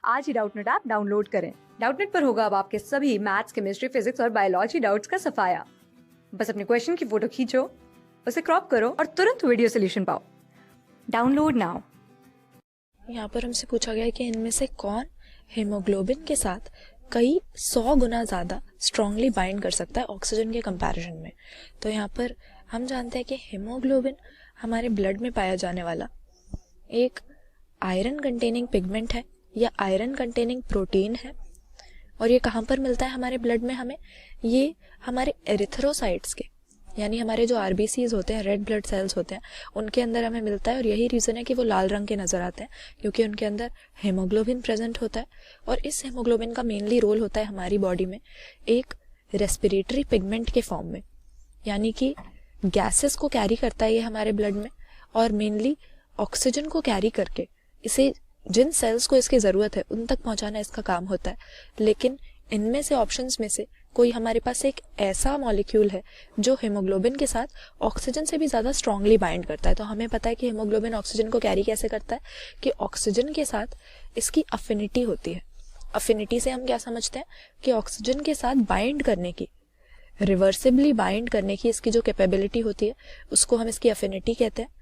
आज ही Doubtnut app download करें। Doubtnut पर होगा अब आपके सभी मैथ्स, केमिस्ट्री, फिजिक्स और बायोलॉजी डाउट्स का सफाया। बस अपने क्वेश्चन की फोटो खींचो, उसे क्रॉप करो और तुरंत वीडियो सोल्यूशन पाओ। Download now. यहाँ पर हमसे पूछा गया है कि इनमें से कौन हीमोग्लोबिन के साथ कई 100 गुना ज़्यादा स्ट्रांगली बाइंड कर सकता है ऑक्सीजन के कंपैरिजन में। तो यहाँ पर हम जानते हैं कि हीमोग्लोबिन हमारे ब्लड में पाया जाने वाला एक आयरन कंटेनिंग पिगमेंट है या आयरन कंटेनिंग प्रोटीन है। और ये कहाँ पर मिलता है हमारे ब्लड में हमें? ये हमारे एरिथ्रोसाइट्स के, यानी हमारे जो आरबीसीज होते हैं, रेड ब्लड सेल्स होते हैं, उनके अंदर हमें मिलता है। और यही रीज़न है कि वो लाल रंग के नज़र आते हैं, क्योंकि उनके अंदर हेमोग्लोबिन प्रेजेंट होता है। और इस हेमोग्लोबिन का मेनली रोल होता है हमारी बॉडी में एक रेस्पिरेटरी पिगमेंट के फॉर्म में, यानी कि गैसेस को कैरी करता है ये हमारे ब्लड में, और मेनली ऑक्सीजन को कैरी करके इसे जिन सेल्स को इसकी ज़रूरत है उन तक पहुंचाना इसका काम होता है। लेकिन इनमें से ऑप्शंस में से कोई हमारे पास एक ऐसा मॉलिक्यूल है जो हीमोग्लोबिन के साथ ऑक्सीजन से भी ज़्यादा स्ट्रांगली बाइंड करता है। तो हमें पता है कि हीमोग्लोबिन ऑक्सीजन को कैरी कैसे करता है, कि ऑक्सीजन के साथ इसकी अफिनिटी होती है। अफिनिटी से हम क्या समझते हैं कि ऑक्सीजन के साथ बाइंड करने की, रिवर्सिबली बाइंड करने की इसकी जो कैपेबिलिटी होती है उसको हम इसकी अफिनिटी कहते हैं।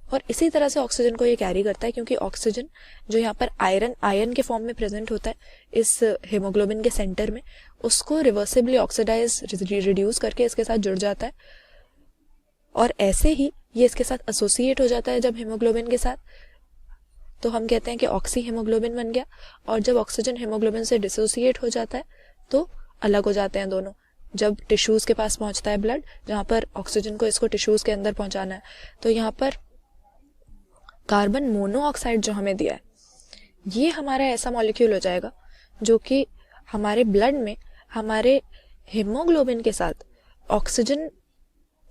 और इसी तरह से ऑक्सीजन को ये कैरी करता है, क्योंकि ऑक्सीजन जो यहाँ पर आयरन के फॉर्म में प्रेजेंट होता है इस हेमोग्लोबिन के सेंटर में, उसको रिवर्सिबली ऑक्सीडाइज रिड्यूस करके इसके साथ जुड़ जाता है। और ऐसे ही ये इसके साथ एसोसिएट हो जाता है जब हेमोग्लोबिन के साथ, तो हम कहते हैं कि ऑक्सी हेमोग्लोबिन बन गया। और जब ऑक्सीजन हेमोग्लोबिन से डिसोसिएट हो जाता है तो अलग हो जाते हैं दोनों। जब टिश्यूज के पास पहुंचता है ब्लड, जहाँ पर ऑक्सीजन को इसको टिश्यूज के अंदर पहुंचाना है, तो यहाँ पर कार्बन मोनोऑक्साइड जो हमें दिया है, ये हमारा ऐसा मॉलिक्यूल हो जाएगा जो कि हमारे ब्लड में हमारे हीमोग्लोबिन के साथ ऑक्सीजन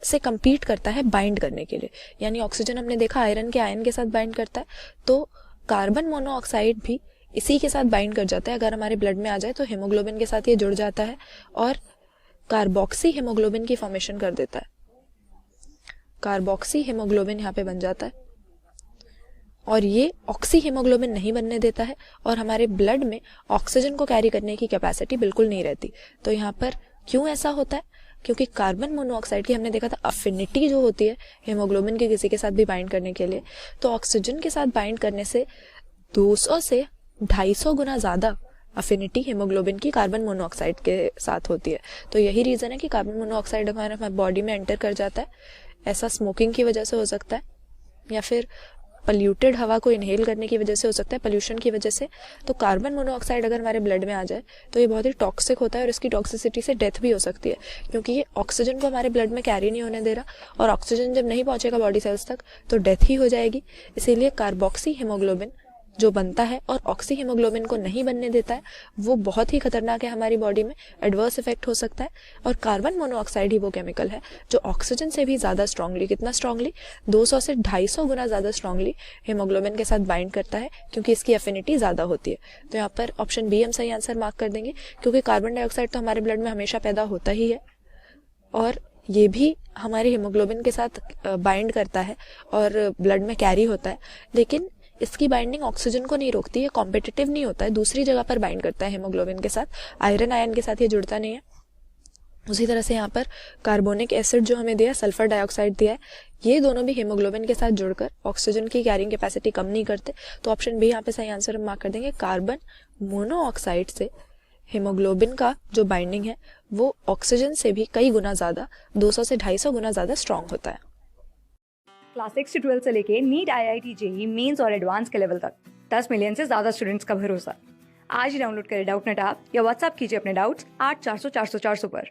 से compete करता है बाइंड करने के लिए। यानी ऑक्सीजन हमने देखा आयरन के आयन के साथ बाइंड करता है, तो कार्बन मोनोऑक्साइड भी इसी के साथ बाइंड कर जाता है। अगर हमारे ब्लड में आ जाए तो हीमोग्लोबिन के साथ ये जुड़ जाता है और कार्बोक्सी हीमोग्लोबिन की फॉर्मेशन कर देता है। कार्बोक्सी हीमोग्लोबिन यहाँ पे बन जाता है और ये ऑक्सी हीमोग्लोबिन नहीं बनने देता है, और हमारे ब्लड में ऑक्सीजन को कैरी करने की कैपेसिटी बिल्कुल नहीं रहती। तो यहाँ पर क्यों ऐसा होता है? क्योंकि कार्बन मोनोऑक्साइड की हमने देखा था अफिनिटी जो होती है हीमोग्लोबिन के किसी के साथ भी बाइंड करने के लिए, तो ऑक्सीजन के साथ बाइंड करने से 200 से 250 गुना ज़्यादा अफिनिटी हीमोग्लोबिन की कार्बन मोनोऑक्साइड के साथ होती है। तो यही रीज़न है कि कार्बन मोनोऑक्साइड हमारे बॉडी में एंटर कर जाता है। ऐसा स्मोकिंग की वजह से हो सकता है, या फिर पल्यूटेड हवा को इनहेल करने की वजह से हो सकता है, पोल्यूशन की वजह से। तो कार्बन मोनोऑक्साइड अगर हमारे ब्लड में आ जाए तो ये बहुत ही टॉक्सिक होता है और इसकी टॉक्सिसिटी से डेथ भी हो सकती है, क्योंकि ये ऑक्सीजन को हमारे ब्लड में कैरी नहीं होने दे रहा, और ऑक्सीजन जब नहीं पहुंचेगा बॉडी सेल्स तक तो डेथ ही हो जाएगी। इसीलिए कार्बोक्सी हीमोग्लोबिन जो बनता है और ऑक्सी हीमोग्लोबिन को नहीं बनने देता है, वो बहुत ही खतरनाक है हमारी बॉडी में, एडवर्स इफेक्ट हो सकता है। और कार्बन मोनोऑक्साइड ही वो केमिकल है जो ऑक्सीजन से भी ज़्यादा स्ट्रांगली, कितना स्ट्रांगली, 200 से 250 गुना ज़्यादा स्ट्रांगली हीमोग्लोबिन के साथ बाइंड करता है, क्योंकि इसकी एफिनिटी ज़्यादा होती है। तो यहाँ पर ऑप्शन बी हम सही आंसर मार्क कर देंगे, क्योंकि कार्बन डाइऑक्साइड तो हमारे ब्लड में हमेशा पैदा होता ही है, और ये भी हमारे हीमोग्लोबिन के साथ बाइंड करता है और ब्लड में कैरी होता है। लेकिन इसकी बाइंडिंग ऑक्सीजन को नहीं रोकती है, कॉम्पिटिटिव नहीं होता है, दूसरी जगह पर बाइंड करता है हीमोग्लोबिन के साथ, आयरन आयन के साथ ये जुड़ता नहीं है। उसी तरह से यहाँ पर कार्बोनिक एसिड जो हमें दिया, सल्फर डाइऑक्साइड दिया है, ये दोनों भी हीमोग्लोबिन के साथ जुड़कर ऑक्सीजन की कैरिंग कैपेसिटी कम नहीं करते। तो ऑप्शन बी यहाँ पे सही आंसर हम मार्क कर देंगे। कार्बन मोनोऑक्साइड से हीमोग्लोबिन का जो बाइंडिंग है वो ऑक्सीजन से भी कई गुना ज़्यादा, 200 से 250 गुना ज़्यादा स्ट्रांग होता है। क्लास 6 से 12 से लेके नीट, IIT, जेईई मेंस और एडवांस के लेवल तक 10 मिलियन से ज्यादा स्टूडेंट्स का भरोसा। आज ही डाउनलोड करें डाउटनेट ऐप या व्हाट्सएप कीजिए अपने डाउट्स 8400 400 400 पर।